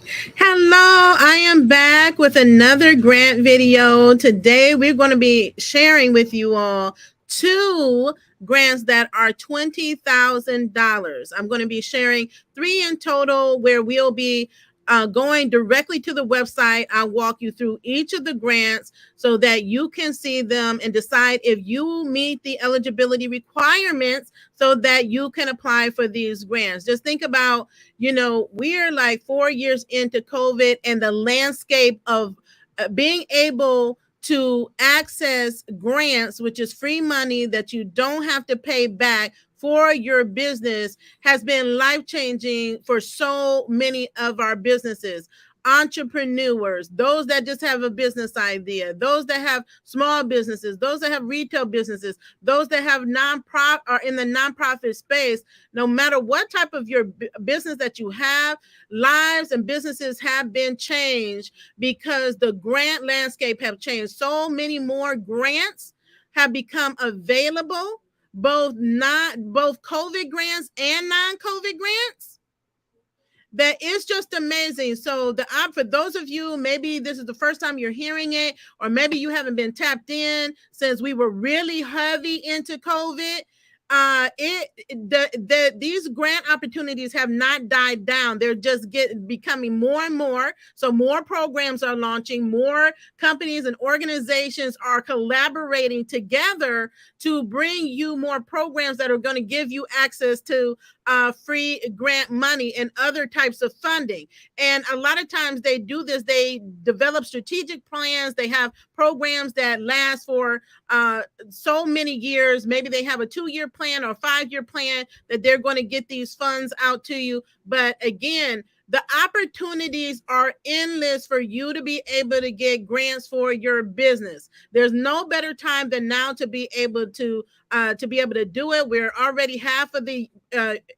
Hello, I am back with another grant video. Today we're going to be sharing with you all two grants that are $20,000. I'm going to be sharing three in total where we'll be going directly to the website. I'll walk you through each of the grants so that you can see them and decide if you meet the eligibility requirements so that you can apply for these grants. Just think about, we're like 4 years into COVID and the landscape of being able to access grants, which is free money that you don't have to pay back for your business, has been life-changing for so many of our businesses. Entrepreneurs, those that just have a business idea, those that have small businesses, those that have retail businesses, those that have nonprofit or in the nonprofit space. No matter what type of your business that you have, lives and businesses have been changed because the grant landscape have changed. So many more grants have become available, both COVID grants and non-COVID grants, that is just amazing. So for those of you, maybe this is the first time you're hearing it, or maybe you haven't been tapped in since we were really heavy into COVID. These grant opportunities have not died down. They're just becoming more and more. So more programs are launching, more companies and organizations are collaborating together to bring you more programs that are going to give you access to free grant money and other types of funding. And a lot of times they do this, they develop strategic plans, they have programs that last for so many years. Maybe they have a 2-year plan or 5-year plan that they're going to get these funds out to you. But again, the opportunities are endless for you to be able to get grants for your business. There's no better time than now to be able to do it. We're already half of the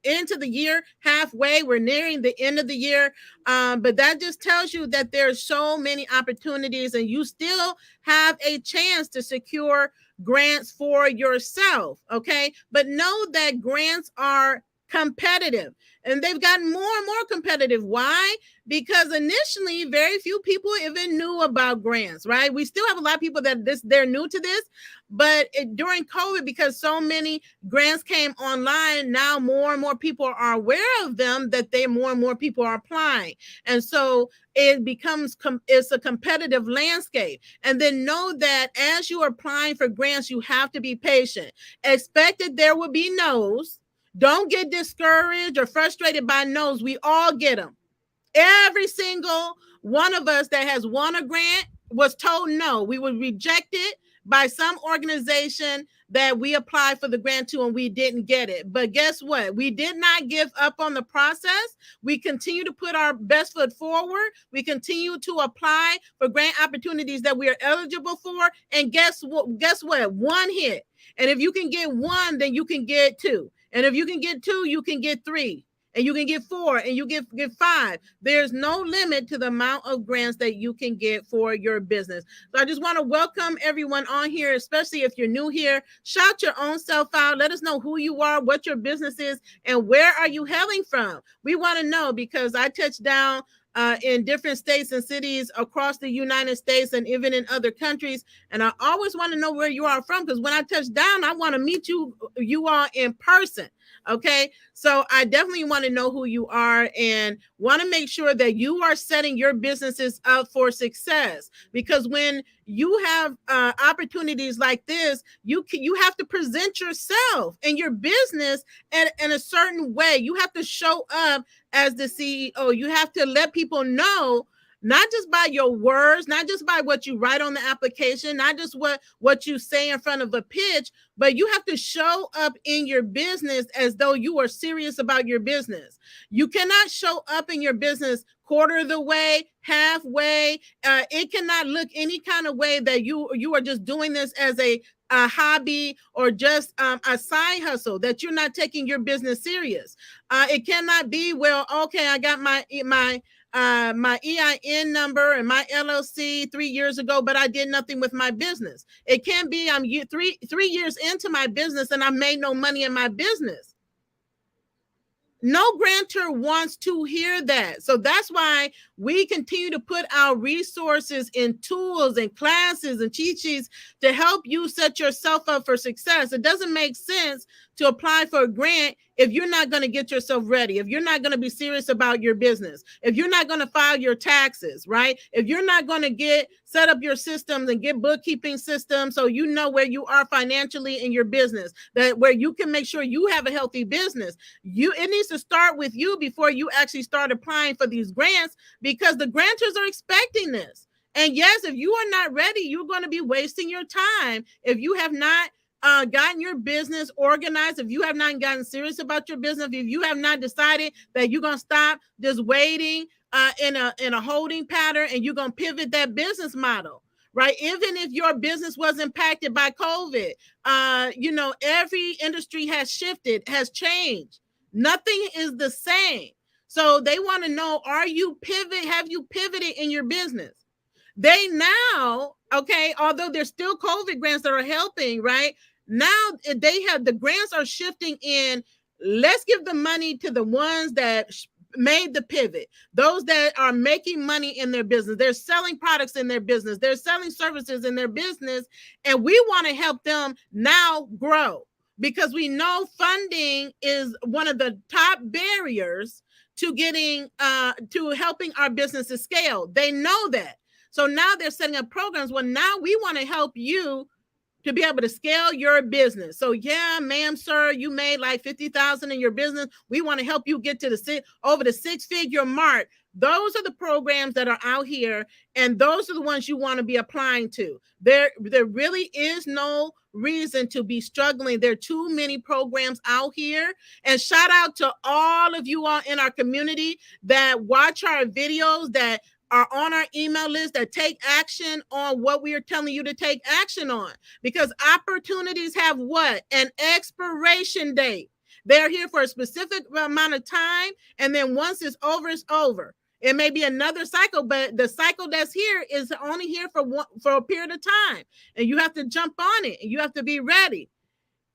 into the year, halfway. We're nearing the end of the year, but that just tells you that there's so many opportunities, and you still have a chance to secure grants for yourself. Okay, but know that grants are competitive, and they've gotten more and more competitive. Why? Because initially very few people even knew about grants, right? We still have a lot of people that they're new to this, but during COVID, because so many grants came online, now more and more people are aware of them, that more and more people are applying. And so it becomes it's a competitive landscape. And then know that as you are applying for grants, you have to be patient. Expect that there will be no's. Don't get discouraged or frustrated by no's. We all get them. Every single one of us that has won a grant was told no. We were rejected by some organization that we applied for the grant to, and we didn't get it. But guess what? We did not give up on the process. We continue to put our best foot forward. We continue to apply for grant opportunities that we are eligible for. And guess what? One hit. And if you can get one, then you can get two. And if you can get two, you can get three. And you can get 4, and you get 5. There's no limit to the amount of grants that you can get for your business. So I just want to welcome everyone on here, especially if you're new here. Shout your own self out. Let us know who you are, what your business is, and where are you hailing from. We want to know, because I touched down in different states and cities across the United States and even in other countries. And I always want to know where you are from, because when I touch down, I want to meet you all in person. Okay, so I definitely want to know who you are and want to make sure that you are setting your businesses up for success. Because when you have opportunities like this, you have to present yourself and your business in a certain way. You have to show up as the CEO. You have to let people know, not just by your words, not just by what you write on the application, not just what you say in front of a pitch, but you have to show up in your business as though you are serious about your business. You cannot show up in your business quarter of the way, halfway. It cannot look any kind of way that you are just doing this as a hobby or just a side hustle, that you're not taking your business serious. It cannot be, well, okay, I got my EIN number and my LLC 3 years ago, but I did nothing with my business. It can't be I'm 3 years into my business and I made no money in my business. No grantor wants to hear that. So that's why we continue to put our resources in tools and classes and cheat sheets to help you set yourself up for success. It doesn't make sense to apply for a grant if you're not going to get yourself ready, if you're not going to be serious about your business, if you're not going to file your taxes, right? If you're not going to set up your systems and get bookkeeping systems so you know where you are financially in your business, that where you can make sure you have a healthy business. It needs to start with you before you actually start applying for these grants, because the grantors are expecting this. And yes, if you are not ready, you're going to be wasting your time. If you have not gotten your business organized, if you have not gotten serious about your business, if you have not decided that you're going to stop just waiting in a holding pattern and you're going to pivot that business model, right? Even if your business was impacted by COVID, every industry has shifted, has changed. Nothing is the same. So they want to know, have you pivoted in your business? They now, okay, although there's still COVID grants that are helping, right? Now the grants are shifting in. Let's give the money to the ones that made the pivot, those that are making money in their business. They're selling products in their business. They're selling services in their business. And we want to help them now grow, because we know funding is one of the top barriers to getting to helping our businesses scale. They know that. So now they're setting up programs. Well, now we want to help you to be able to scale your business. So yeah, ma'am, sir, you made like 50,000 in your business. We want to help you get to over the 6-figure mark. Those are the programs that are out here, and those are the ones you want to be applying to. There really is no reason to be struggling. There are too many programs out here. And shout out to all of you all in our community that watch our videos, that are on our email list, that take action on what we are telling you to take action on. Because opportunities have what? An expiration date. They're here for a specific amount of time, and then once it's over, it's over. It may be another cycle, but the cycle that's here is only here for a period of time, and you have to jump on it, and you have to be ready.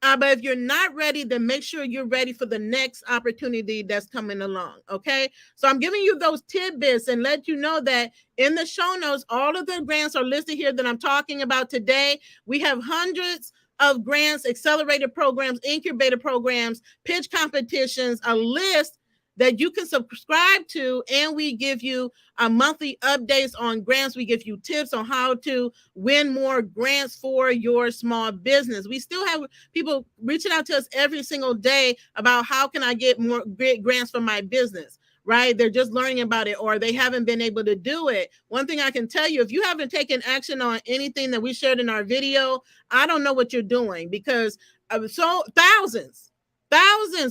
But if you're not ready, then make sure you're ready for the next opportunity that's coming along. Okay. So I'm giving you those tidbits and let you know that in the show notes, all of the grants are listed here that I'm talking about today. We have hundreds of grants, accelerated programs, incubator programs, pitch competitions, a list that you can subscribe to, and we give you monthly updates on grants. We give you tips on how to win more grants for your small business. We still have people reaching out to us every single day about how can I get more grants for my business, right? They're just learning about it, or they haven't been able to do it. One thing I can tell you, if you haven't taken action on anything that we shared in our video, I don't know what you're doing, because thousands.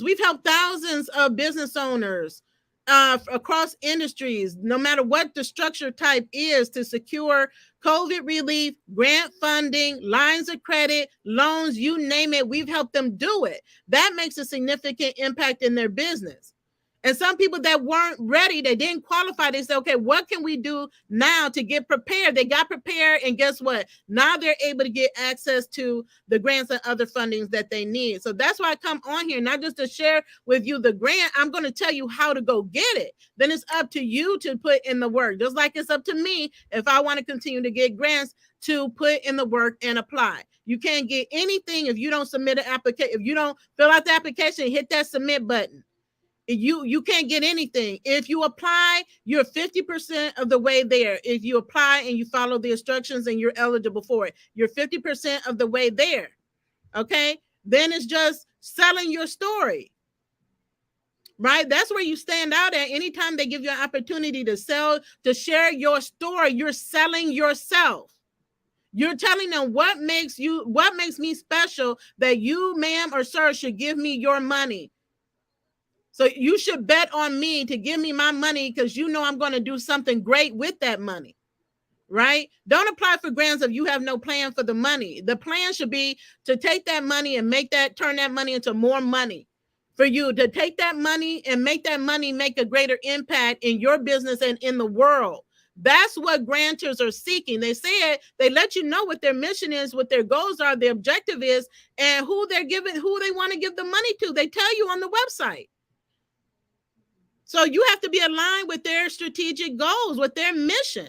We've helped thousands of business owners across industries, no matter what the structure type is, to secure COVID relief, grant funding, lines of credit, loans, you name it. We've helped them do it. That makes a significant impact in their business. And some people that weren't ready, they didn't qualify. They said, okay, what can we do now to get prepared? They got prepared, and guess what? Now they're able to get access to the grants and other fundings that they need. So that's why I come on here, not just to share with you the grant. I'm going to tell you how to go get it. Then it's up to you to put in the work, just like it's up to me if I want to continue to get grants to put in the work and apply. You can't get anything if you don't submit an application. If you don't fill out the application, hit that submit button. You can't get anything. If you apply, you're 50% of the way there. If you apply and you follow the instructions and you're eligible for it, you're 50% of the way there. Okay. Then it's just selling your story, right? That's where you stand out at. Anytime they give you an opportunity to share your story, you're selling yourself. You're telling them what makes me special, that you, ma'am or sir, should give me your money. So you should bet on me to give me my money, because you know I'm going to do something great with that money, right? Don't apply for grants if you have no plan for the money. The plan should be to take that money and turn that money into more money for you, to take that money and make that money make a greater impact in your business and in the world. That's what grantors are seeking. They let you know what their mission is, what their goals are, their objective is, and who they want to give the money to. They tell you on the website. So you have to be aligned with their strategic goals, with their mission,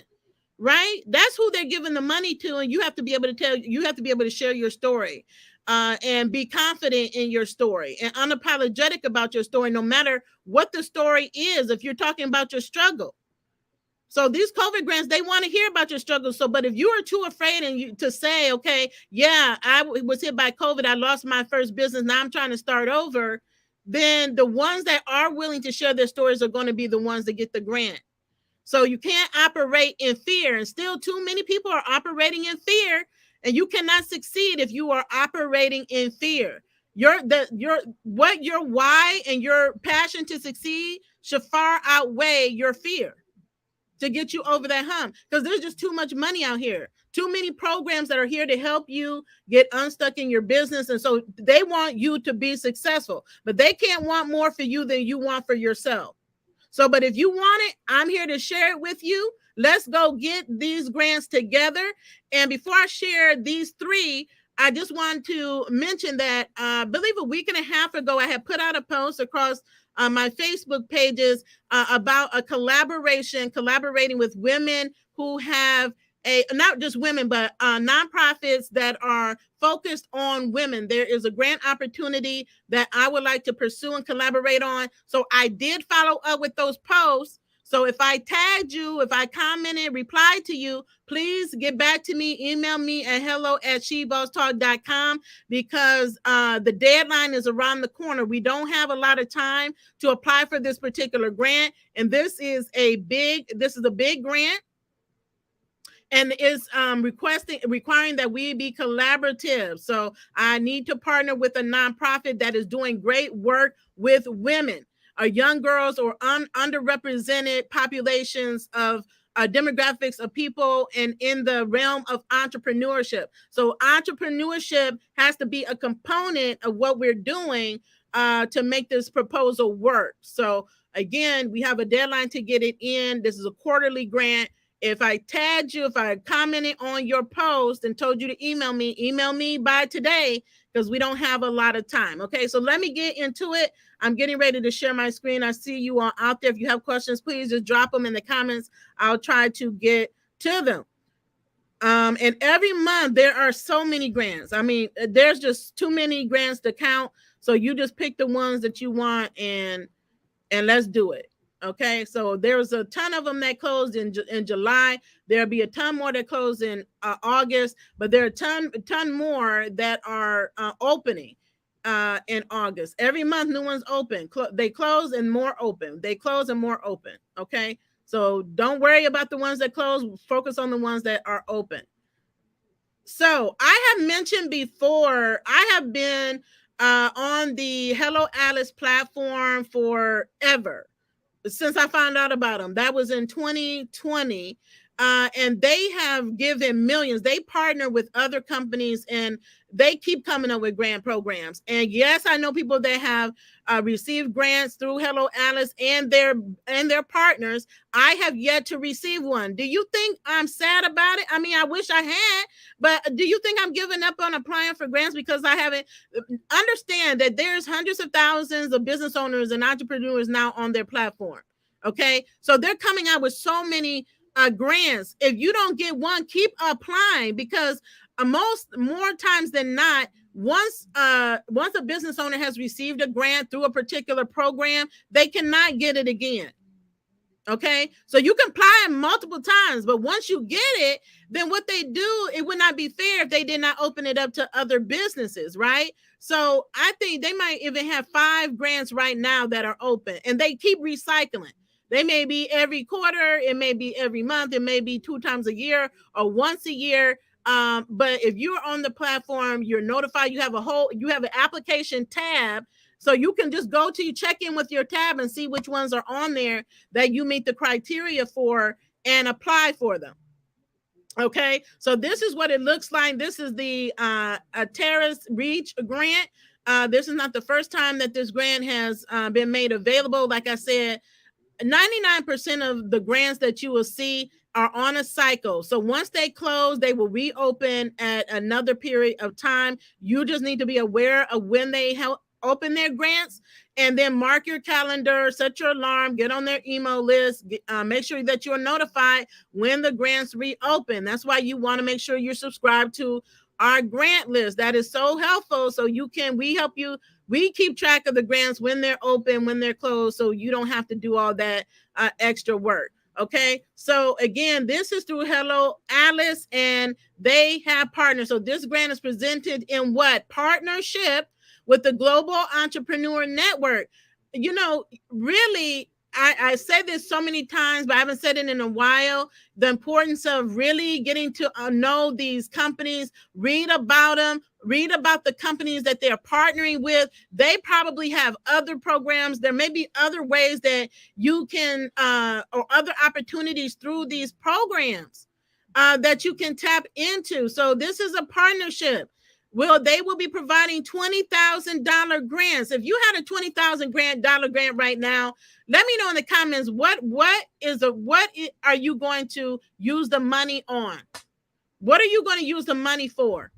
right? That's who they're giving the money to, and you have to be able to you have to be able to share your story, and be confident in your story and unapologetic about your story, no matter what the story is. If you're talking about your struggle, so these COVID grants, they want to hear about your struggles. So, but if you are too afraid and to say, okay, yeah, I was hit by COVID, I lost my first business, now I'm trying to start over, then the ones that are willing to share their stories are going to be the ones that get the grant. So you can't operate in fear, and still too many people are operating in fear, and you cannot succeed if you are operating in fear. Your why and your passion to succeed should far outweigh your fear to get you over that hump, because there's just too much money out here, too many programs that are here to help you get unstuck in your business. And so they want you to be successful, but they can't want more for you than you want for yourself. So, but if you want it, I'm here to share it with you. Let's go get these grants together. And before I share these three, I just want to mention that I believe a week and a half ago, I had put out a post across my Facebook pages about a collaborating with women who have not just women, but nonprofits that are focused on women. There is a grant opportunity that I would like to pursue and collaborate on. So I did follow up with those posts. So if I tagged you, if I commented, replied to you, please get back to me. Email me at hello@shebosstalk.com, because the deadline is around the corner. We don't have a lot of time to apply for this particular grant. And this is a big grant, and is requiring that we be collaborative. So I need to partner with a nonprofit that is doing great work with women, young girls, or underrepresented populations of demographics of people, and in the realm of entrepreneurship. So entrepreneurship has to be a component of what we're doing to make this proposal work. So again, we have a deadline to get it in. This is a quarterly grant. If I tagged you, if I commented on your post and told you to email me by today, because we don't have a lot of time. Okay, so let me get into it. I'm getting ready to share my screen. I see you all out there. If you have questions, please just drop them in the comments. I'll try to get to them. And every month there are so many grants. I mean, there's just too many grants to count. So you just pick the ones that you want, and let's do it. Okay, so there's a ton of them that closed in July. There'll be a ton more that close in August, but there are a ton more that are opening in August. Every month, new ones open. They close and more open. They close and more open. Okay, so don't worry about the ones that close. Focus on the ones that are open. So I have mentioned before, I have been on the Hello Alice platform forever, since I found out about them. That was in 2020. And they have given millions. They partner with other companies, and they keep coming up with grant programs. And yes, I know people that have received grants through Hello Alice and their partners. I have yet to receive one. Do you think I'm sad about it? I mean, I wish I had, but do you think I'm giving up on applying for grants because I haven't? Understand that there's hundreds of thousands of business owners and entrepreneurs now on their platform. Okay, so they're coming out with so many grants. If you don't get one, keep applying, because more times than not, once a business owner has received a grant through a particular program, they cannot get it again. Okay, so you can apply multiple times, but once you get it, then what they do, it would not be fair if they did not open it up to other businesses, right? So I think they might even have 5 grants right now that are open, and they keep recycling. They may be every quarter, it may be every month, it may be 2 times a year or once a year. But if you're on the platform, you're notified. You have an application tab, so you can just go to check in with your tab and see which ones are on there that you meet the criteria for and apply for them. Okay, so this is what it looks like. This is the Antares Reach grant. This is not the first time that this grant has been made available. Like I said, 99% of the grants that you will see are on a cycle. So once they close, they will reopen at another period of time. You just need to be aware of when they open their grants, and then mark your calendar, set your alarm, get on their email list, make sure that you're notified when the grants reopen. That's why you want to make sure you're subscribed to our grant list. That is so helpful. So we help you. We keep track of the grants when they're open, when they're closed, so you don't have to do all that extra work. Okay, so again, this is through Hello Alice, and they have partners. So this grant is presented in what? Partnership with the Global Entrepreneur Network. You know, really, I say this so many times, but I haven't said it in a while. The importance of really getting to know these companies, read about them, read about the companies that they're partnering with. They probably have other programs. There may be other ways that you can, or other opportunities through these programs that you can tap into. So this is a partnership. They will be providing $20,000 grants. If you had a $20,000 grant right now, let me know in the comments what are you going to use the money on? What are you going to use the money for?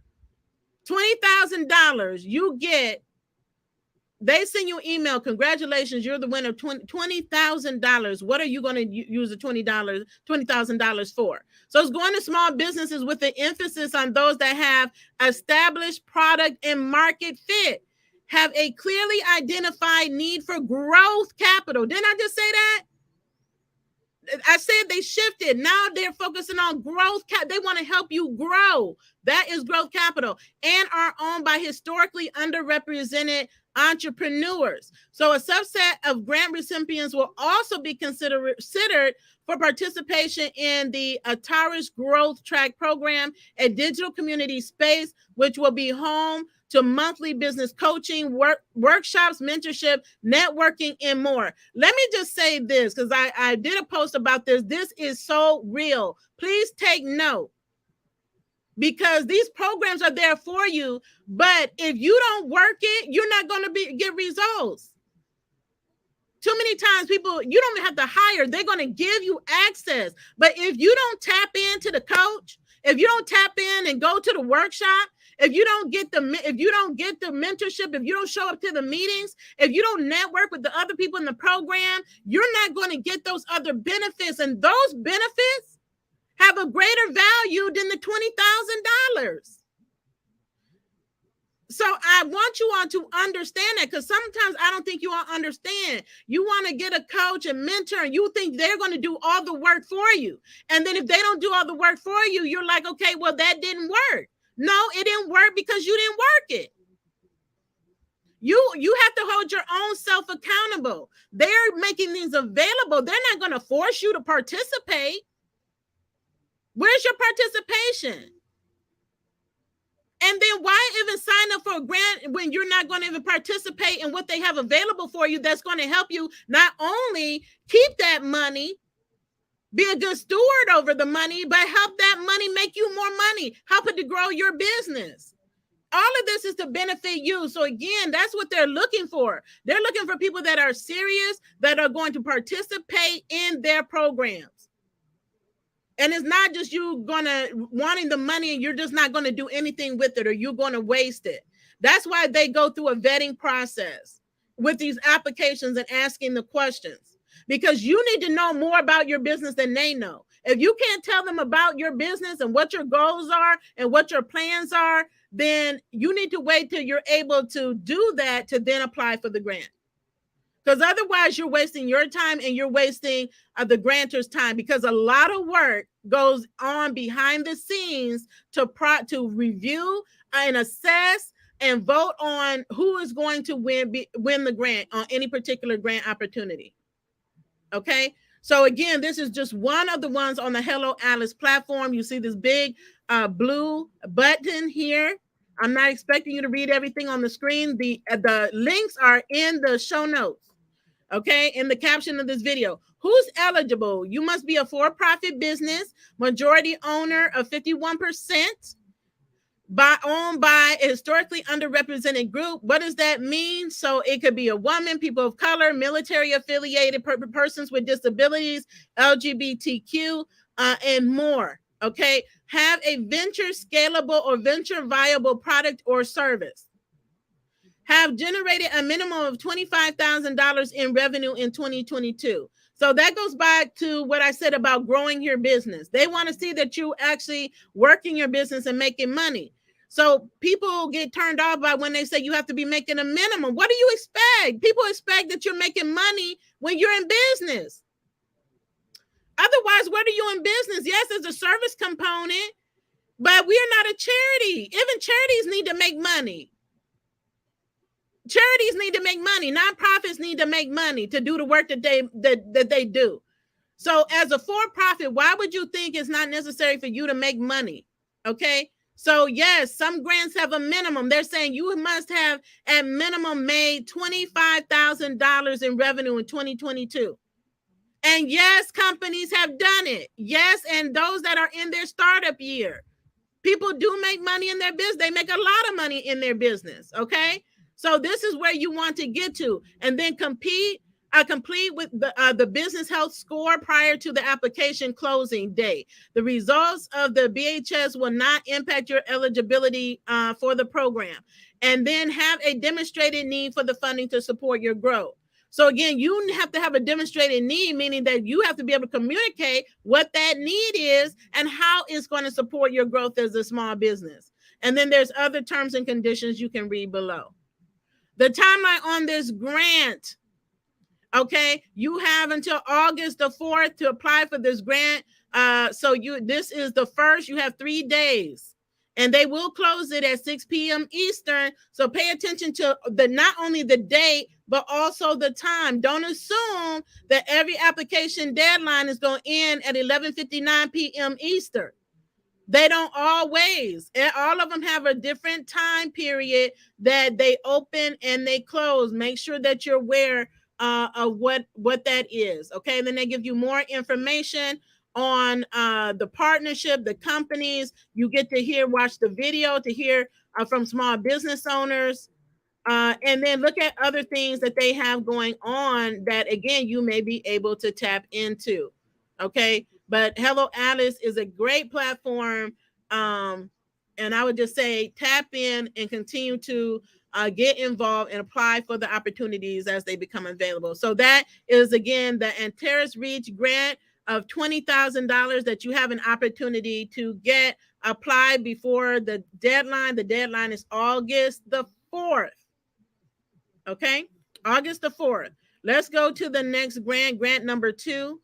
$20,000 you get. They send you an email. Congratulations, you're the winner of $20,000. What are you going to use the $20,000 for? So it's going to small businesses with the emphasis on those that have established product and market fit, have a clearly identified need for growth capital. Didn't I just say that? I said they shifted. Now they're focusing on growth. They want to help you grow. That is growth capital, and are owned by historically underrepresented entrepreneurs. So a subset of grant recipients will also be considered for participation in the Antares Growth Track program, a digital community space, which will be home to monthly business coaching, workshops, mentorship, networking, and more. Let me just say this, because I did a post about this. This is so real. Please take note, because these programs are there for you, but if you don't work it, you're not going to get results. Too many times people, you don't have to hire. They're going to give you access. But if you don't tap into the coach, if you don't tap in and go to the workshop, if you don't get the mentorship, if you don't show up to the meetings, if you don't network with the other people in the program, you're not going to get those other benefits. And those benefits have a greater value than the $20,000. So I want you all to understand that, because sometimes I don't think you all understand. You want to get a coach and mentor, and you think they're going to do all the work for you. And then if they don't do all the work for you, you're like, okay, well, that didn't work. No, it didn't work because you didn't work it. You have to hold your own self accountable. They're making these available. They're not going to force you to participate. Where's your participation? And then why even sign up for a grant when you're not going to even participate in what they have available for you that's going to help you not only keep that money, be a good steward over the money, but help that money make you more money, help it to grow your business. All of this is to benefit you. So again, that's what they're looking for. They're looking for people that are serious, that are going to participate in their programs. And it's not just you wanting the money and you're just not going to do anything with it, or you're going to waste it. That's why they go through a vetting process with these applications and asking the questions, because you need to know more about your business than they know. If you can't tell them about your business and what your goals are and what your plans are, then you need to wait till you're able to do that to then apply for the grant. Because otherwise you're wasting your time and you're wasting the grantor's time, because a lot of work goes on behind the scenes to review and assess and vote on who is going to win the grant on any particular grant opportunity. Okay. So again, this is just one of the ones on the Hello Alice platform. You see this big blue button here. I'm not expecting you to read everything on the screen. The links are in the show notes. Okay, in the caption of this video. Who's eligible? You must be a for-profit business, majority owner of 51%, owned by a historically underrepresented group. What does that mean? So it could be a woman, people of color, military affiliated, persons with disabilities, LGBTQ, and more. Okay, have a venture scalable or venture viable product or service. have generated a minimum of $25,000 in revenue in 2022. So that goes back to what I said about growing your business. They want to see that you actually working your business and making money. So people get turned off by when they say you have to be making a minimum. What do you expect? People expect that you're making money when you're in business. Otherwise, what are you in business? Yes, there's a service component, but we are not a charity. Even charities need to make money. Charities need to make money. Nonprofits need to make money to do the work that they do. So as a for-profit, why would you think it's not necessary for you to make money? Okay. So yes, some grants have a minimum. They're saying you must have at minimum made $25,000 in revenue in 2022. And yes, companies have done it. Yes, and those that are in their startup year. People do make money in their business. They make a lot of money in their business. Okay. So this is where you want to get to, and then complete with the business health score prior to the application closing date. The results of the BHS will not impact your eligibility for the program. And then have a demonstrated need for the funding to support your growth. So again, you have to have a demonstrated need, meaning that you have to be able to communicate what that need is and how it's going to support your growth as a small business. And then there's other terms and conditions you can read below. The timeline on this grant, okay, you have until August the 4th to apply for this grant. This is the first, you have 3 days. And they will close it at 6 p.m. Eastern. So pay attention to not only the date, but also the time. Don't assume that every application deadline is going to end at 11:59 p.m. Eastern. They don't always. All of them have a different time period that they open and they close. Make sure that you're aware of what that is. Okay. And then they give you more information on the partnership, the companies. You get to watch the video to hear from small business owners. And then look at other things that they have going on that, again, you may be able to tap into. Okay. But Hello Alice is a great platform. And I would just say tap in and continue to get involved and apply for the opportunities as they become available. So that is, again, the Antares Reach grant of $20,000 that you have an opportunity to get applied before the deadline. The deadline is August the 4th. Okay, August the 4th. Let's go to the next grant number 2.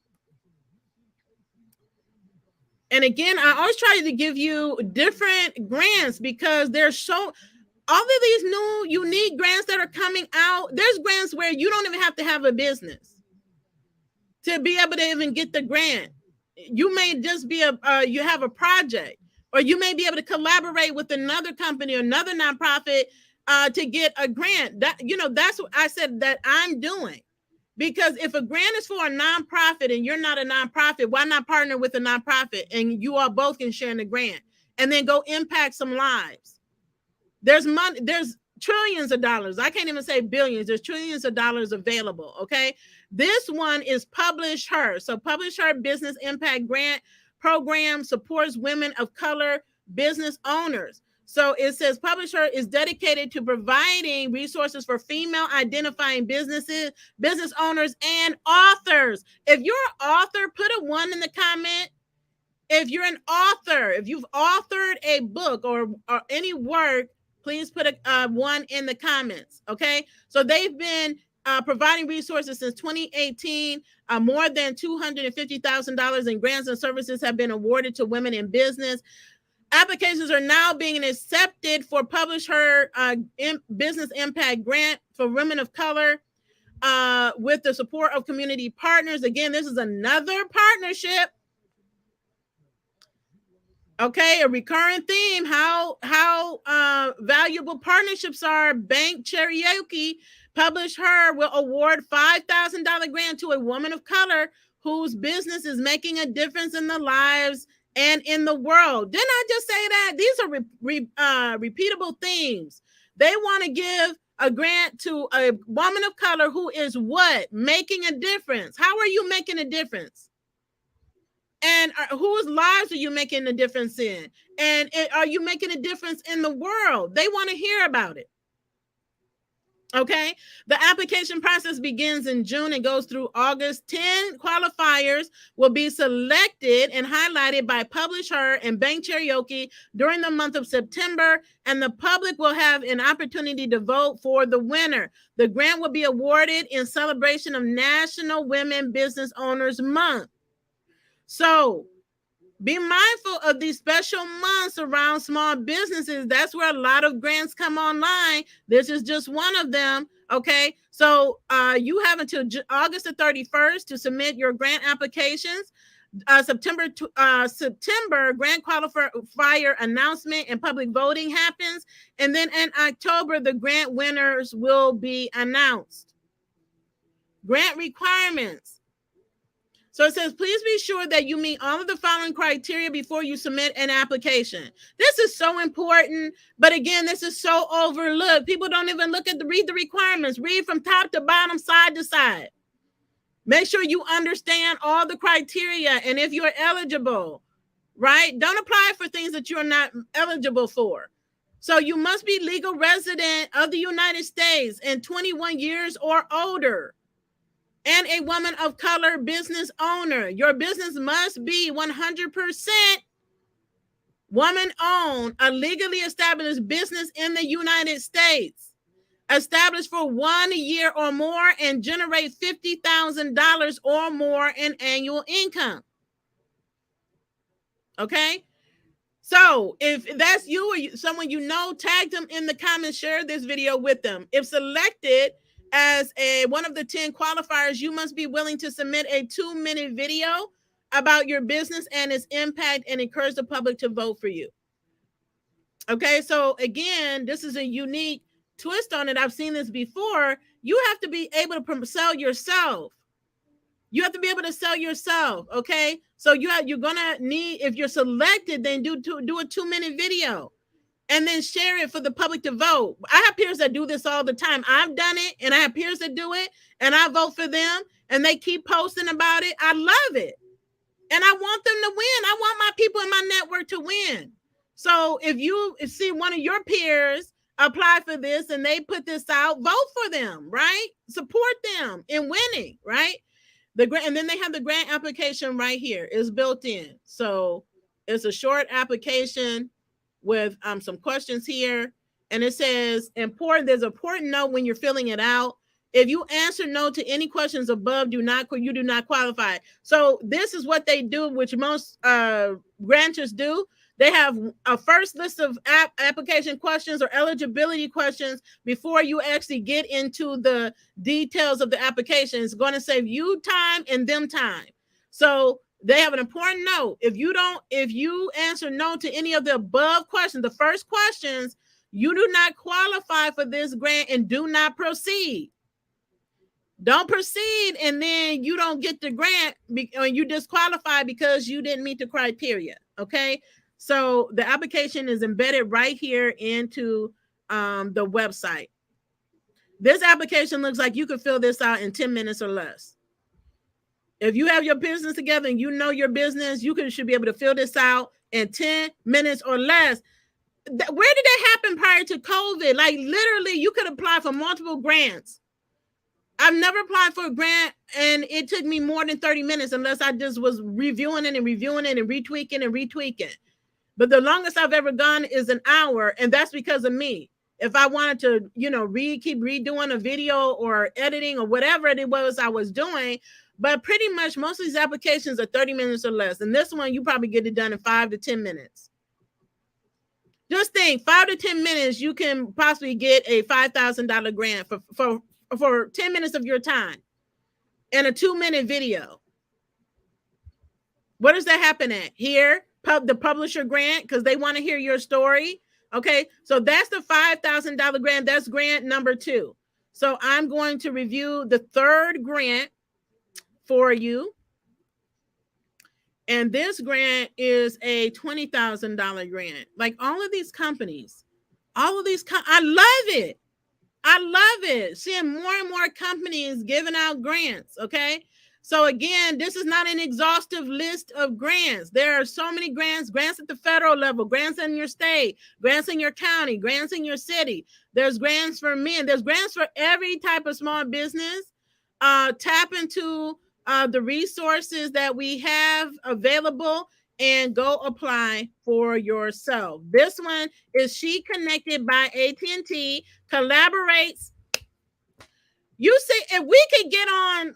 And again, I always try to give you different grants because there's all of these new unique grants that are coming out. There's grants where you don't even have to have a business to be able to even get the grant. You may just be you have a project, or you may be able to collaborate with another company or another nonprofit to get a grant. That's what I said that I'm doing. Because if a grant is for a nonprofit and you're not a nonprofit, why not partner with a nonprofit and you all both can share in the grant and then go impact some lives? There's money, there's trillions of dollars. I can't even say billions. There's trillions of dollars available. Okay. This one is Publish Her. So Publish Her Business Impact Grant Program supports women of color business owners. So it says Publish Her is dedicated to providing resources for female identifying businesses, business owners, and authors. If you're an author, put a 1 in the comment. If you're an author, if you've authored a book or any work, please put a 1 in the comments. Okay. So they've been providing resources since 2018. More than $250,000 in grants and services have been awarded to women in business. Applications are now being accepted for Publish Her Business Impact Grant for women of color with the support of community partners. Again, this is another partnership. Okay, a recurring theme, how valuable partnerships are. Bank Cherokee Publish Her will award $5,000 grant to a woman of color whose business is making a difference in the lives and in the world. Didn't I just say that? These are repeatable themes. They want to give a grant to a woman of color who is what? Making a difference. How are you making a difference? And whose lives are you making a difference in? And are you making a difference in the world? They want to hear about it. Okay, the application process begins in June and goes through August. 10 qualifiers will be selected and highlighted by Publisher and Bank Karaoke during the month of September, and the public will have an opportunity to vote for the winner. The grant will be awarded in celebration of National Women Business Owners Month. So be mindful of these special months around small businesses. That's where a lot of grants come online. This is just one of them. Okay, so you have until August the 31st to submit your grant applications. September grant qualifier announcement and public voting happens, and then in October the grant winners will be announced. Grant requirements. So it says, please be sure that you meet all of the following criteria before you submit an application. This is so important, but again, this is so overlooked. People don't even read the requirements. Read from top to bottom, side to side. Make sure you understand all the criteria and if you're eligible, right? Don't apply for things that you're not eligible for. So you must be legal resident of the United States and 21 years or older, and a woman of color business owner. Your business must be 100% woman owned, a legally established business in the United States, established for 1 year or more, and generate $50,000 or more in annual income. Okay. So if that's you or someone you know, tag them in the comments, share this video with them. If selected as one of the 10 qualifiers, you must be willing to submit a 2-minute video about your business and its impact and encourage the public to vote for you. Okay, so again, this is a unique twist on it. I've seen this before. You have to be able to sell yourself. You have to be able to sell yourself. Okay, so you're gonna need, if you're selected, then do a 2-minute video and then share it for the public to vote. I have peers that do this all the time. I've done it, and I have peers that do it, and I vote for them, and they keep posting about it. I love it, and I want them to win. I want my people in my network to win. So if you see one of your peers apply for this and they put this out, vote for them, right? Support them in winning, right? The grant, and then they have the grant application right here. It's built in. So it's a short application with some questions here. And it says, important, there's an important note when you're filling it out. If you answer no to any questions above, you do not qualify. So this is what they do, which most grantors do. They have a first list of application questions or eligibility questions before you actually get into the details of the application. It's going to save you time and them time. So they have an important note. If you answer no to any of the above questions, the first questions, you do not qualify for this grant and do not proceed. Don't proceed, and then you don't get the grant, or you disqualify because you didn't meet the criteria. Okay. So the application is embedded right here into the website. This application looks like you could fill this out in 10 minutes or less. If you have your business together and you know your business, should be able to fill this out in 10 minutes or less. Where did that happen prior to COVID? Like literally, you could apply for multiple grants. I've never applied for a grant and it took me more than 30 minutes unless I just was reviewing it and retweaking. But the longest I've ever gone is an hour, and that's because of me. If I wanted to, keep redoing a video or editing or whatever it was I was doing, but pretty much most of these applications are 30 minutes or less. And this one, you probably get it done in 5 to 10 minutes. Just think, 5 to 10 minutes, you can possibly get a $5,000 grant for 10 minutes of your time and a 2-minute video. What does that happen at? Here, the publisher grant, because they want to hear your story. Okay, so that's the $5,000 grant. That's grant number 2. So I'm going to review the third grant for you. And this grant is a $20,000 grant. Like all of these companies, I love it. I love it. Seeing more and more companies giving out grants. Okay. So again, this is not an exhaustive list of grants. There are so many grants at the federal level, grants in your state, grants in your county, grants in your city. There's grants for men. There's grants for every type of small business. Tap into the resources that we have available and go apply for yourself. This one is She Connected by AT&T, collaborates. You see, if we could get on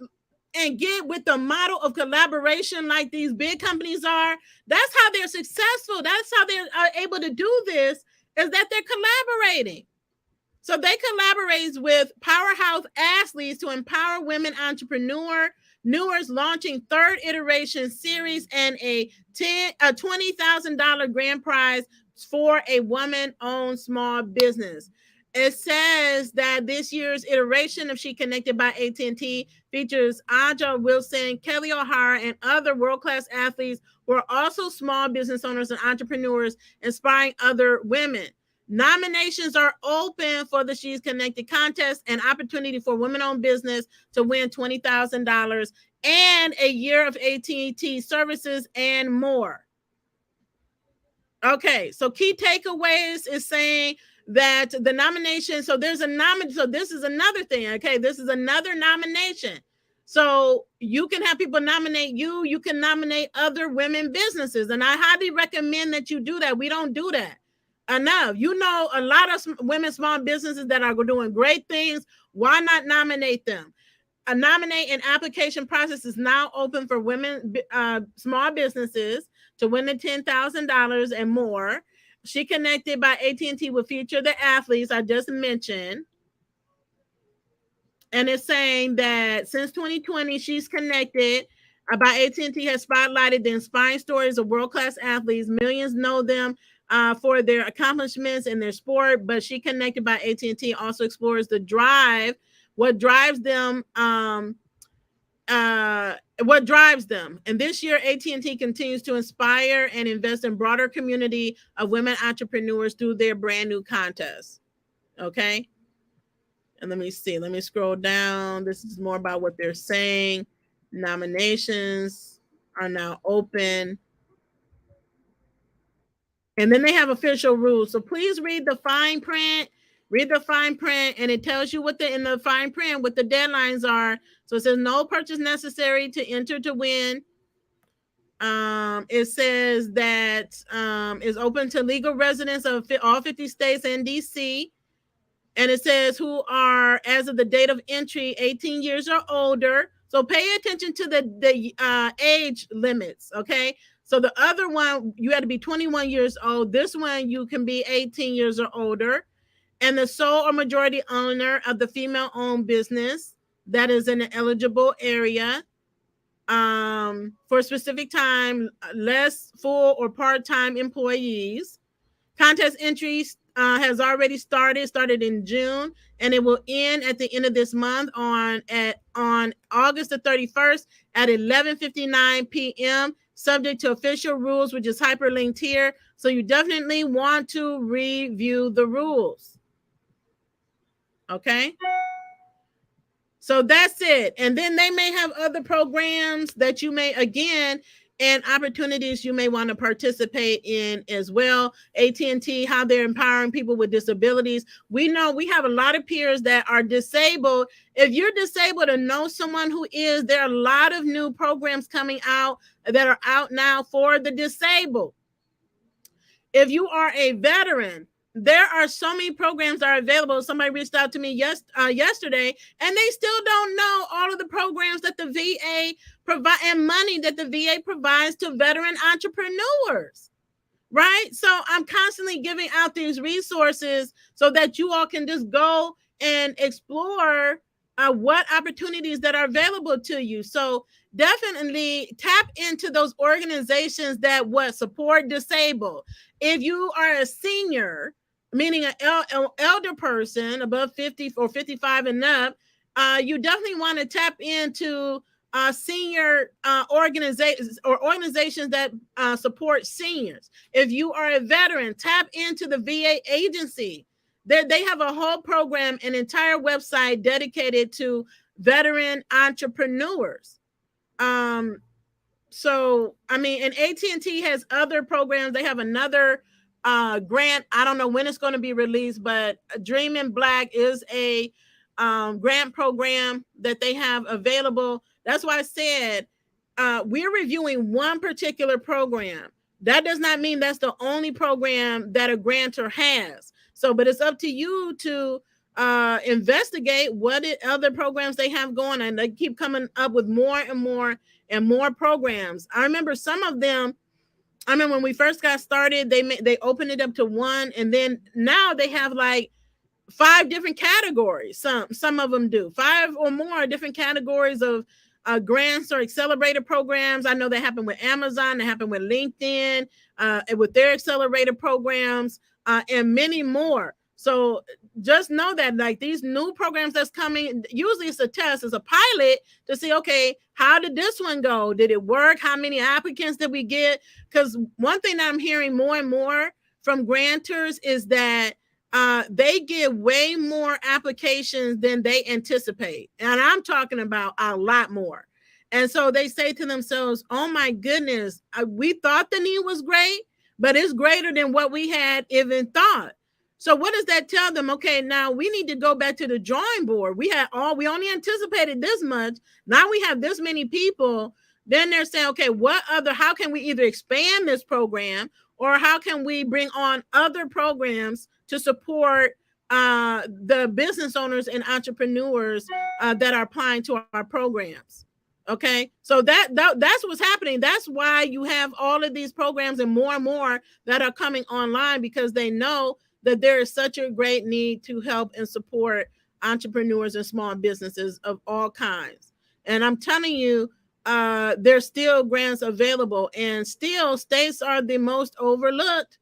and get with the model of collaboration like these big companies are, that's how they're successful. That's how they're able to do this, is that they're collaborating. So they collaborate with powerhouse athletes to empower women entrepreneurs, launching third iteration series and a $20,000 grand prize for a woman-owned small business. It says that this year's iteration of She Connected by AT&T features Aja Wilson, Kelly O'Hara, and other world-class athletes who are also small business owners and entrepreneurs, inspiring other women. Nominations are open for the She's Connected contest, an opportunity for women-owned business to win $20,000 and a year of AT&T services and more. Okay, so key takeaways is saying that the nomination, so there's a nomination, so this is another thing, okay? This is another nomination. So you can have people nominate you, you can nominate other women businesses, and I highly recommend that you do that. We don't do that enough. You know, a lot of women small businesses that are doing great things. Why not nominate them? A nominate and application process is now open for women small businesses to win the $10,000 and more. She Connected by AT&T will feature the athletes I just mentioned. And it's saying that since 2020, She's Connected by AT&T has spotlighted the inspiring stories of world-class athletes. Millions know them for their accomplishments in their sport, but She Connected by AT&T also explores the drive, what drives them. And this year, AT&T continues to inspire and invest in broader community of women entrepreneurs through their brand new contest. Okay. And let me see. Let me scroll down. This is more about what they're saying. Nominations are now open. And then they have official rules. So please read the fine print. Read the fine print, and it tells you what in the fine print what the deadlines are. So it says no purchase necessary to enter to win. It says that is open to legal residents of all 50 states and DC. And it says who are, as of the date of entry, 18 years or older. So pay attention to the age limits, okay? So the other one, you had to be 21 years old. This one, you can be 18 years or older. And the sole or majority owner of the female-owned business that is in an eligible area for a specific time, less full or part-time employees. Contest entries has already started in June, and it will end at the end of this month on August the 31st at 11:59 p.m. subject to official rules, which is hyperlinked here. So you definitely want to review the rules. Okay. So that's it. And then they may have other programs that you may, again, and opportunities you may want to participate in as well. AT&T, how they're empowering people with disabilities. We know we have a lot of peers that are disabled. If you're disabled or know someone who is, there are a lot of new programs coming out that are out now for the disabled. If you are a veteran, there are so many programs that are available. Somebody reached out to me yesterday, and they still don't know all of the programs that the VA provide and money that the VA provides to veteran entrepreneurs, right? So I'm constantly giving out these resources so that you all can just go and explore what opportunities that are available to you. So definitely tap into those organizations that support disabled. If you are a senior, meaning an elder person above 50 or 55 and up, you definitely want to tap into senior organizations or organizations that support seniors. If you are a veteran, tap into the VA agency. They have a whole program, an entire website dedicated to veteran entrepreneurs. So I mean, and AT&T has other programs. They have another grant. I don't know when it's going to be released, but Dream in Black is a grant program that they have available. That's why I said we're reviewing one particular program. That does not mean that's the only program that a grantor has. So, but it's up to you to investigate what other programs they have going, and they keep coming up with more and more programs. I remember some of them. I remember when we first got started, they opened it up to one, and then now they have like 5 different categories. Some of them do 5 or more different categories of grants or accelerator programs. I know that happened with Amazon, that happened with LinkedIn, with their accelerator programs, and many more. So just know that like these new programs that's coming, usually it's a test, it's a pilot to see, okay, how did this one go? Did it work? How many applicants did we get? Because one thing that I'm hearing more and more from grantors is that they get way more applications than they anticipate. And I'm talking about a lot more. And so they say to themselves, oh my goodness, we thought the need was great, but it's greater than what we had even thought. So what does that tell them? Okay, now we need to go back to the drawing board. We only anticipated this much. Now we have this many people. Then they're saying, okay, how can we either expand this program, or how can we bring on other programs to support the business owners and entrepreneurs that are applying to our programs? Okay, so that's what's happening. That's why you have all of these programs and more that are coming online, because they know that there is such a great need to help and support entrepreneurs and small businesses of all kinds. And I'm telling you, there's still grants available, and still states are the most overlooked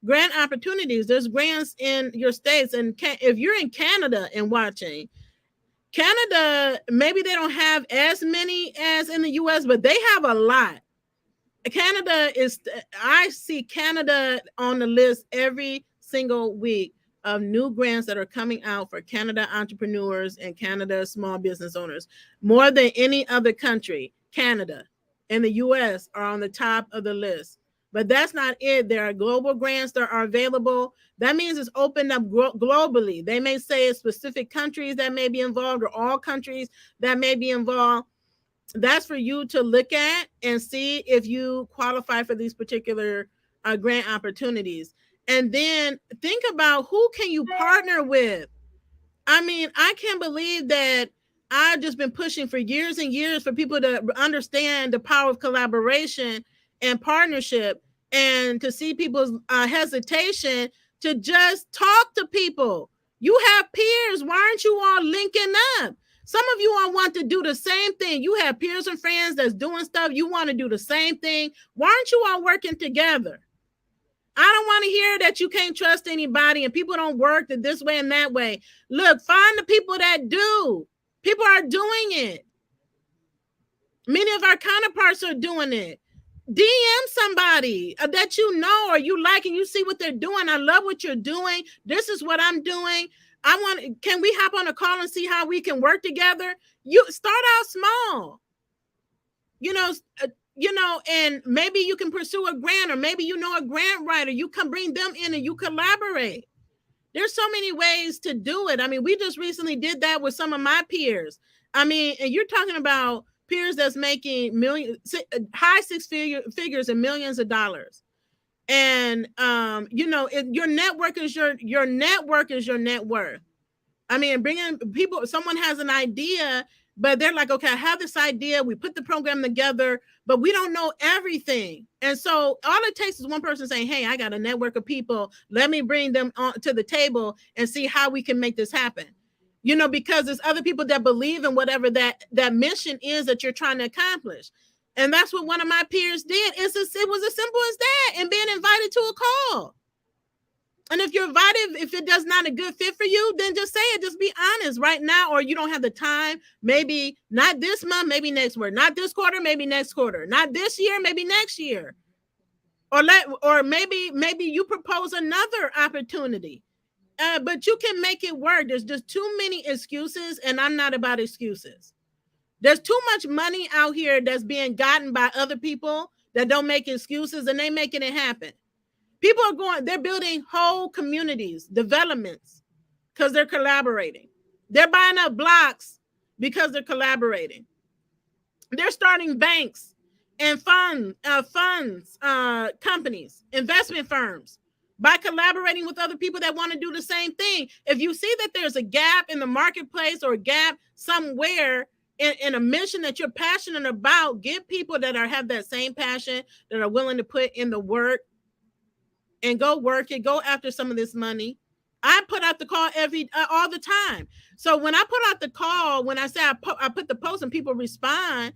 grant opportunities. There's grants in your states, and if you're in Canada and watching, Canada, maybe they don't have as many as in the US, but they have a lot. I see Canada on the list every single week of new grants that are coming out for Canada entrepreneurs and Canada small business owners. More than any other country, Canada and the US are on the top of the list. But that's not it. There are global grants that are available. That means it's opened up globally. They may say it's specific countries that may be involved, or all countries that may be involved. That's for you to look at and see if you qualify for these particular grant opportunities. And then think about who can you partner with. I mean, I can't believe that I've just been pushing for years and years for people to understand the power of collaboration and partnership, and to see people's hesitation to just talk to people. You have peers. Why aren't you all linking up? Some of you all want to do the same thing. You have peers and friends that's doing stuff. You want to do the same thing. Why aren't you all working together? I don't want to hear that you can't trust anybody and people don't work this way and that way. Look, find the people that do. People are doing it. Many of our counterparts are doing it. DM somebody that you know or you like and you see what they're doing. I love what you're doing. This is what I'm doing. Can we hop on a call and see how we can work together? You start out small. And maybe you can pursue a grant, or maybe you know a grant writer. You can bring them in and you collaborate. There's so many ways to do it. I mean, we just recently did that with some of my peers. I mean, and you're talking about peers that's making high six figures and millions of dollars. And your network is your network is your net worth. I mean, bringing people, someone has an idea, but they're like, okay, I have this idea. We put the program together, but we don't know everything. And so all it takes is one person saying, hey, I got a network of people. Let me bring them to the table and see how we can make this happen. Because there's other people that believe in whatever that mission is that you're trying to accomplish. And that's what one of my peers did. It was as simple as that, and being invited to a call. And if you're invited, if it does not a good fit for you, then just say it. Just be honest right now, or you don't have the time. Maybe not this month, maybe next month. Not this quarter, maybe next quarter. Not this year, maybe next year. Or maybe you propose another opportunity. But you can make it work. There's just too many excuses, and I'm not about excuses. There's too much money out here that's being gotten by other people that don't make excuses, and they making it happen. People are going, they're building whole communities, developments, because they're collaborating. They're buying up blocks because they're collaborating. They're starting banks and companies, investment firms, by collaborating with other people that want to do the same thing. If you see that there's a gap in the marketplace or a gap somewhere in a mission that you're passionate about, get people that have that same passion, that are willing to put in the work and go work it, go after some of this money. I put out the call all the time. So when I put out the call, when I say I put the post and people respond,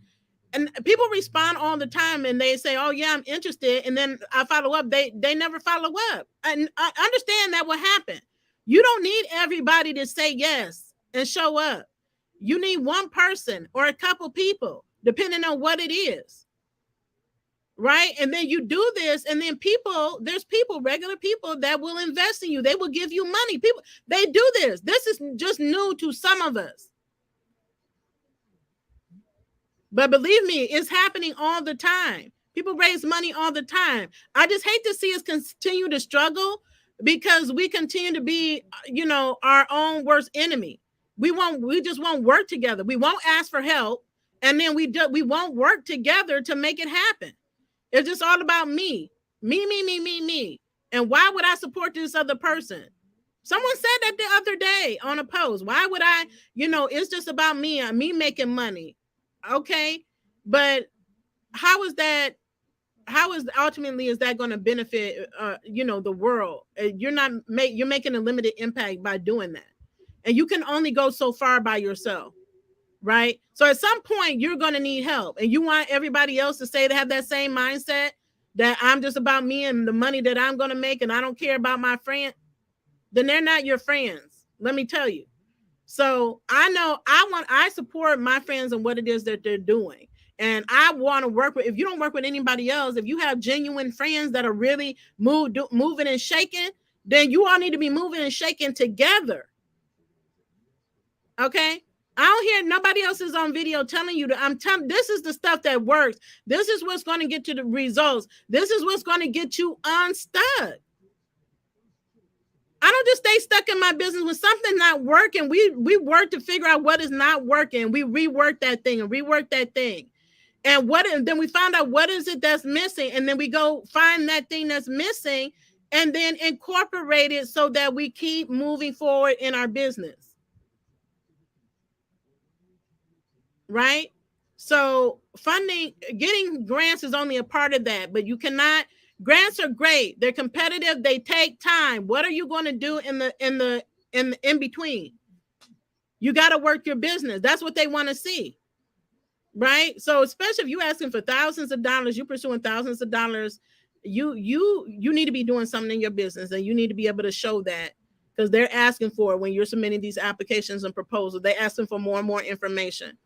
and people respond all the time, and they say, "Oh yeah, I'm interested," and then I follow up. They never follow up. And I understand that will happen. You don't need everybody to say yes and show up. You need one person or a couple people, depending on what it is. Right? And then you do this, and then there's regular people that will invest in you. They will give you money. People, they do this. This is just new to some of us. But believe me, it's happening all the time. People raise money all the time. I just hate to see us continue to struggle, because we continue to be, our own worst enemy. We just won't work together. We won't ask for help, and then we won't work together to make it happen. It's just all about me. Me. And why would I support this other person? Someone said that the other day on a post. Why would I, it's just about me making money. Okay. But how is ultimately is that going to benefit, the world? You're making a limited impact by doing that. And you can only go so far by yourself. Right? So at some point you're going to need help, and you want everybody else to say they have that same mindset, that I'm just about me and the money that I'm going to make, and I don't care about my friend. Then they're not your friends. Let me tell you. So I know I support my friends and what it is that they're doing. And I want to work with, if you don't work with anybody else, if you have genuine friends that are really moving and shaking, then you all need to be moving and shaking together. Okay? I don't hear nobody else is on video telling you that this is the stuff that works. This is what's going to get you the results. This is what's going to get you unstuck. I don't just stay stuck in my business when something's not working. We work to figure out what is not working. We rework that thing. And then we find out what is it that's missing. And then we go find that thing that's missing and then incorporate it so that we keep moving forward in our business. Right? So getting grants is only a part of that, but grants are great. They're competitive. They take time. What are you going to do in between? You got to work your business. That's what they want to see. Right? So especially if you're asking for thousands of dollars, you're pursuing thousands of dollars, you need to be doing something in your business, and you need to be able to show that, because they're asking for it when you're submitting these applications and proposals. They're asking for more and more information.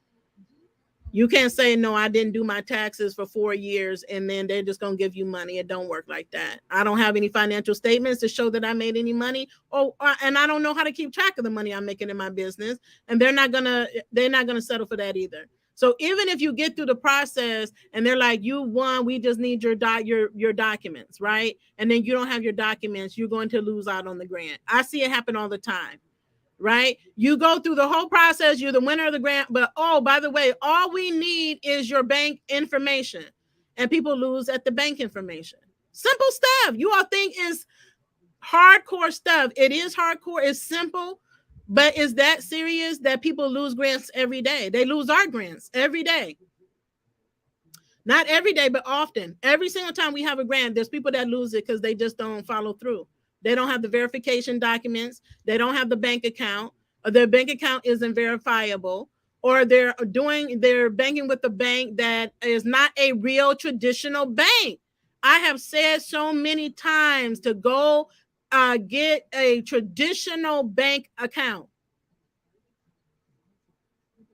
You can't say, no, I didn't do my taxes for 4 years, and then they're just going to give you money. It don't work like that. I don't have any financial statements to show that I made any money. And I don't know how to keep track of the money I'm making in my business. And they're not going to settle for that either. So even if you get through the process and they're like, you won, we just need your documents, right? And then you don't have your documents, you're going to lose out on the grant. I see it happen all the time. Right? You go through the whole process. You're the winner of the grant. But, by the way, all we need is your bank information. And people lose at the bank information. Simple stuff. You all think is hardcore stuff. It is hardcore. It's simple. But is that serious that people lose grants every day? They lose our grants every day. Not every day, but often. Every single time we have a grant, there's people that lose it because they just don't follow through. They don't have the verification documents. They don't have the bank account, or their bank account isn't verifiable, or they're banking with a bank that is not a real traditional bank. I have said so many times to go get a traditional bank account.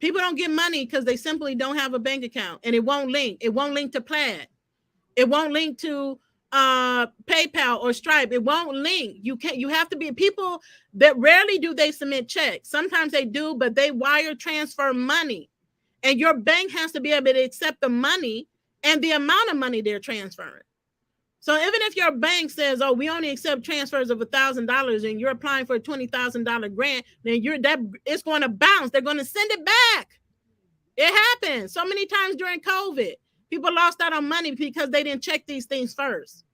People don't get money because they simply don't have a bank account, and it won't link. It won't link to Plaid. It won't link to PayPal or Stripe. It won't link. You have to be people that rarely do they submit checks. Sometimes they do, but they wire transfer money. And your bank has to be able to accept the money and the amount of money they're transferring. So even if your bank says, "Oh, we only accept transfers of $1,000," and you're applying for a $20,000 grant, then it's going to bounce. They're going to send it back. It happens so many times during COVID. People lost out on money because they didn't check these things first.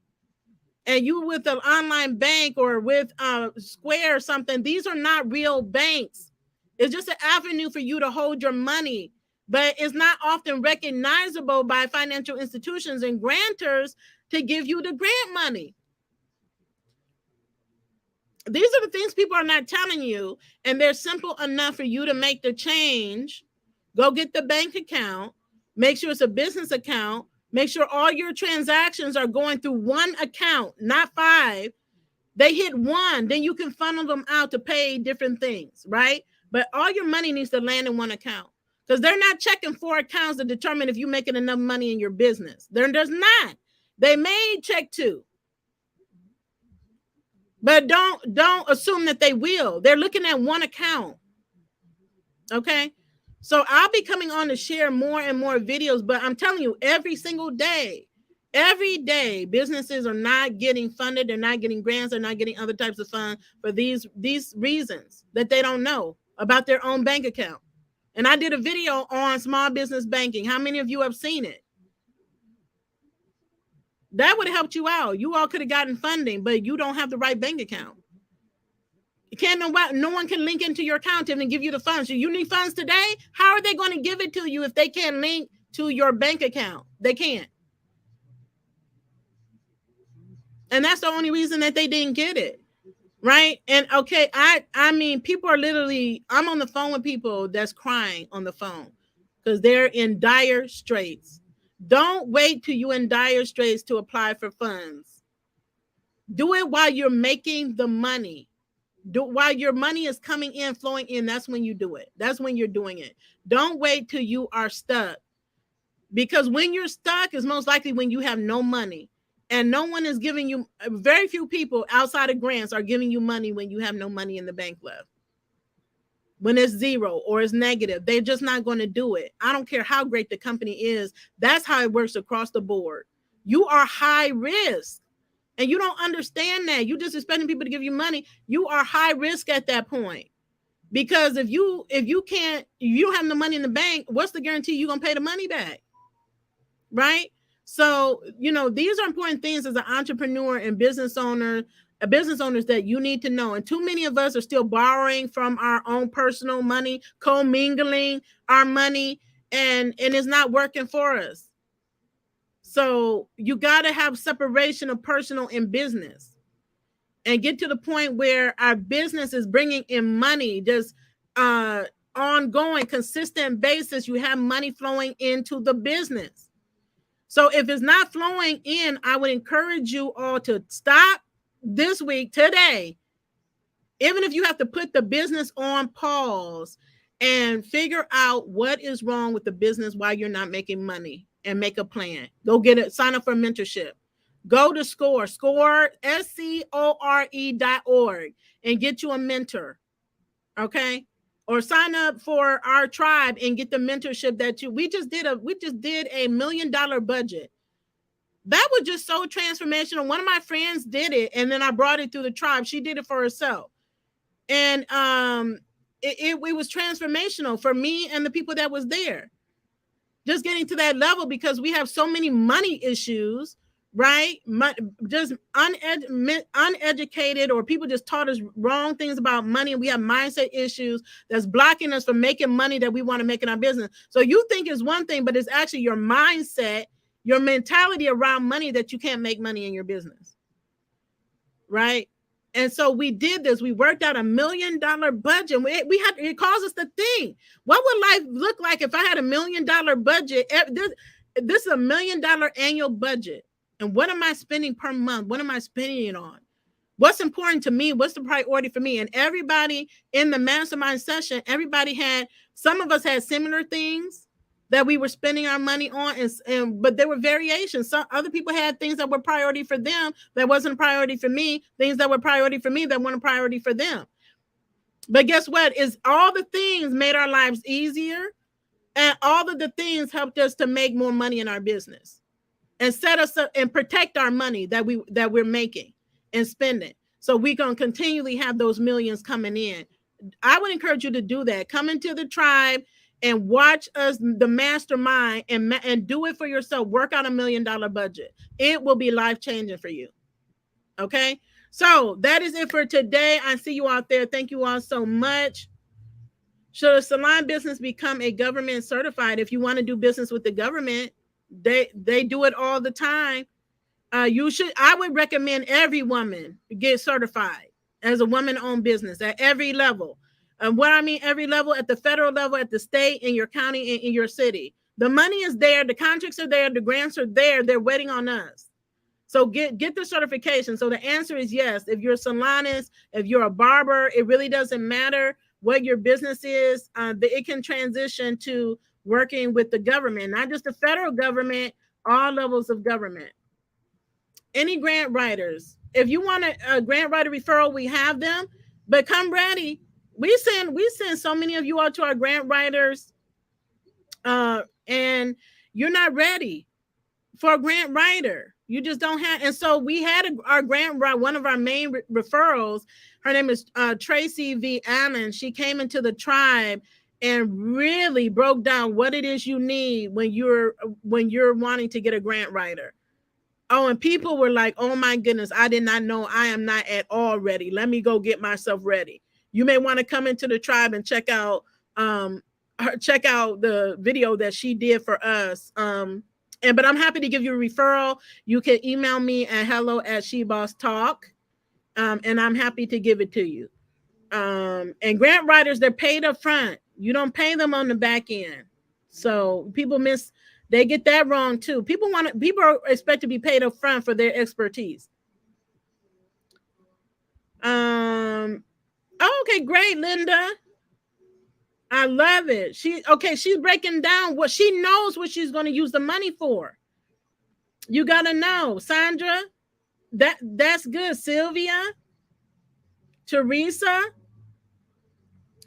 And you with an online bank or with Square or something, these are not real banks. It's just an avenue for you to hold your money, but it's not often recognizable by financial institutions and grantors to give you the grant money. These are the things people are not telling you, and they're simple enough for you to make the change. Go get the bank account, make sure it's a business account, make sure all your transactions are going through one account, not 5. They hit 1, then you can funnel them out to pay different things, right? But all your money needs to land in one account, because they're not checking 4 accounts to determine if you're making enough money in your business. There's not. They may check 2. But don't assume that they will. They're looking at one account. Okay? So I'll be coming on to share more and more videos, but I'm telling you, every single day, businesses are not getting funded. They're not getting grants. They're not getting other types of funds for these reasons that they don't know about their own bank account. And I did a video on small business banking. How many of you have seen it? That would have helped you out. You all could have gotten funding, but you don't have the right bank account. You can't no one can link into your account and give you the funds. You need funds today. How are they going to give it to you if they can't link to your bank account? They can't. And that's the only reason that they didn't get it. Right. And okay, I mean, people are literally, I'm on the phone with people that's crying on the phone because they're in dire straits. Don't wait till you're in dire straits to apply for funds. Do it while you're making the money. While your money is coming in, flowing in, that's when you do it. That's when you're doing it. Don't wait till you are stuck. Because when you're stuck is most likely when you have no money. And no one is giving you, very few people outside of grants are giving you money when you have no money in the bank left. When it's 0 or it's negative, they're just not going to do it. I don't care how great the company is. That's how it works across the board. You are high risk. And you don't understand that. You just expecting people to give you money. You are high risk at that point. Because if you don't have the money in the bank, what's the guarantee you're going to pay the money back? Right? So, these are important things as an entrepreneur and business owners that you need to know. And too many of us are still borrowing from our own personal money, commingling our money, and it's not working for us. So you got to have separation of personal and business and get to the point where our business is bringing in money, just ongoing, consistent basis. You have money flowing into the business. So if it's not flowing in, I would encourage you all to stop this week, today, even if you have to put the business on pause and figure out what is wrong with the business, why you're not making money, and make a plan. Go get it. Sign up for mentorship. Go to SCORE, SCORE.org, and get you a mentor. Okay? Or sign up for our tribe and get the mentorship that we just did a $1 million budget. That was just so transformational. One of my friends did it, and then I brought it through the tribe. She did it for herself. And it was transformational for me and the people that was there. Just getting to that level, because we have so many money issues, right? Just uneducated, or people just taught us wrong things about money, and we have mindset issues that's blocking us from making money that we want to make in our business. So you think it's one thing, but it's actually your mindset, your mentality around money, that you can't make money in your business, right? And so we did this. We worked out $1 million budget. It caused us to think, what would life look like if I had $1 million budget? This is $1 million annual budget. And what am I spending per month? What am I spending it on? What's important to me? What's the priority for me? And everybody in the mastermind session, some of us had similar things that we were spending our money on, but there were variations. Some other people had things that were priority for them that wasn't a priority for me, things that were priority for me that weren't a priority for them. But guess what? Is all the things made our lives easier? And all of the things helped us to make more money in our business and set us up and protect our money that we're making and spending. So we can continually have those millions coming in. I would encourage you to do that. Come into the tribe and watch us, the mastermind, and do it for yourself. Work out $1 million budget. It will be life changing for you. Okay. So that is it for today. I see you out there. Thank you all so much. Should a salon business become a government certified? If you want to do business with the government, they do it all the time. I would recommend every woman get certified as a woman-owned business at every level. What I mean, every level, at the federal level, at the state, in your county, in your city. The money is there, the contracts are there, the grants are there. They're waiting on us. So get the certification. So the answer is yes. If you're a salonist, if you're a barber, it really doesn't matter what your business is. It can transition to working with the government, not just the federal government, all levels of government. Any grant writers, if you want a grant writer referral, we have them, but come ready. We send so many of you out to our grant writers, and you're not ready for a grant writer. You just don't have. And so we had our grant writer, one of our main referrals. Her name is Tracy V. Allen. She came into the tribe and really broke down what it is you need when you're wanting to get a grant writer. Oh, and people were like, oh my goodness, I did not know. I am not at all ready. Let me go get myself ready. You may want to come into the tribe and check out the video that she did for us. But I'm happy to give you a referral. You can email me at hello@SheBossTalk. And I'm happy to give it to you. And grant writers, they're paid up front. You don't pay them on the back end. So they get that wrong too. People expect to be paid up front for their expertise. Okay, great, Linda. I love it. She's breaking down what she knows, what she's going to use the money for. You got to know, Sandra. That's good. Sylvia, Teresa.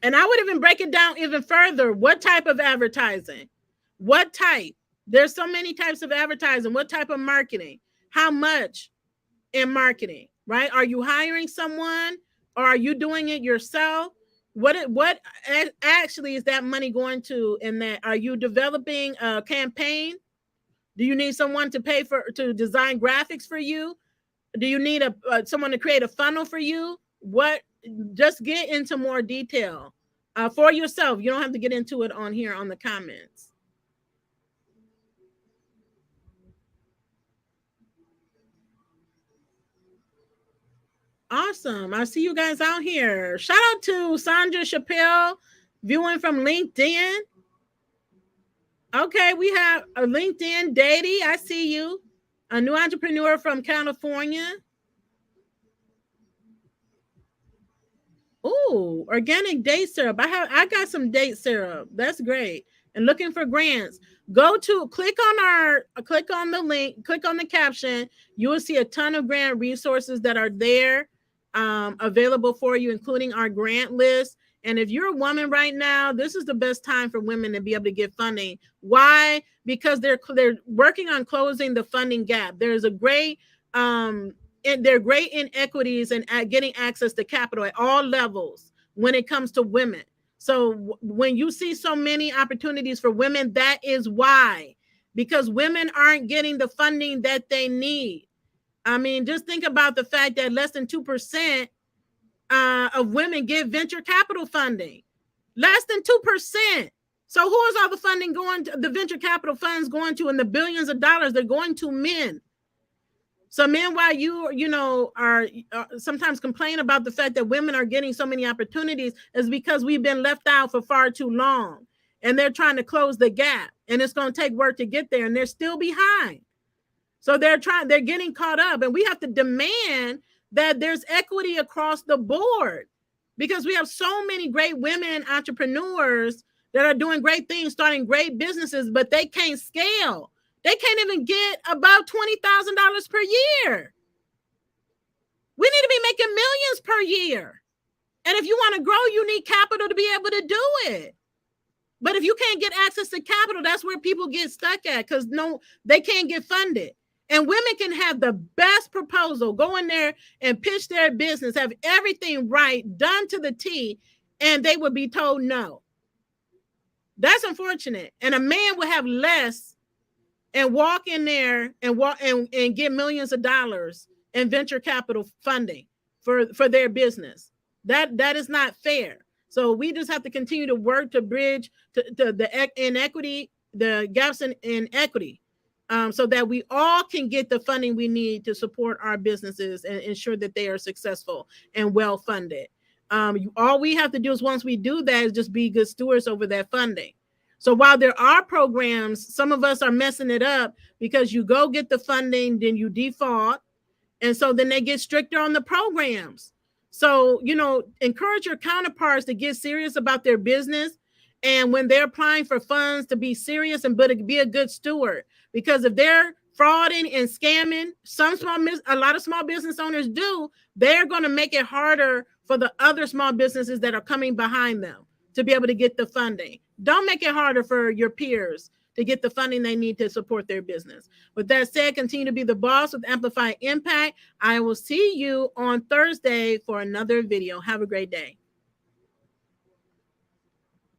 And I would even break it down even further. What type of advertising? What type? There's so many types of advertising. What type of marketing? How much in marketing, right? Are you hiring someone or are you doing it yourself? What actually is that money going to in that? Are you developing a campaign? Do you need someone to design graphics for you? Do you need someone to create a funnel for you? Just get into more detail for yourself. You don't have to get into it on here on the comments. Awesome. I see you guys out here. Shout out to Sandra Chappelle viewing from LinkedIn. Okay, we have a LinkedIn. Daddy, I see you. A new entrepreneur from California. Oh, organic date syrup. I got some date syrup. That's great. And looking for grants. Click on the link, click on the caption. You will see a ton of grant resources that are there available for you, including our grant list. And if you're a woman right now, this is the best time for women to be able to get funding. Why? Because they're working on closing the funding gap. There's a great they're great inequities and getting access to capital at all levels when it comes to women. So when you see so many opportunities for women, that is why, because women aren't getting the funding that they need. I mean, just think about the fact that less than 2% of women get venture capital funding. Less than 2%. So who is all the funding going to? The venture capital funds going to, and the billions of dollars, they're going to men. So men, while you are sometimes complain about the fact that women are getting so many opportunities, is because we've been left out for far too long, and they're trying to close the gap, and it's going to take work to get there, and they're still behind. So they're getting caught up, and we have to demand that there's equity across the board, because we have so many great women entrepreneurs that are doing great things, starting great businesses, but they can't scale. They can't even get about $20,000 per year. We need to be making millions per year. And if you want to grow, you need capital to be able to do it. But if you can't get access to capital, that's where people get stuck at, because they can't get funded. And women can have the best proposal, go in there and pitch their business, have everything right, done to the T, and they would be told no. That's unfortunate. And a man would have less and walk in there and get millions of dollars in venture capital funding for their business. That is not fair. So we just have to continue to work to bridge to the inequity, the gaps in equity, so that we all can get the funding we need to support our businesses and ensure that they are successful and well funded. All we have to do is, once we do that, is just be good stewards over that funding. So while there are programs, some of us are messing it up because you go get the funding, then you default, and so then they get stricter on the programs. So, encourage your counterparts to get serious about their business, and when they're applying for funds, to be serious and be a good steward. Because if they're frauding and scamming, a lot of small business owners do, they're going to make it harder for the other small businesses that are coming behind them to be able to get the funding. Don't make it harder for your peers to get the funding they need to support their business. With that said, continue to be the boss with Amplify Impact. I will see you on Thursday for another video. Have a great day.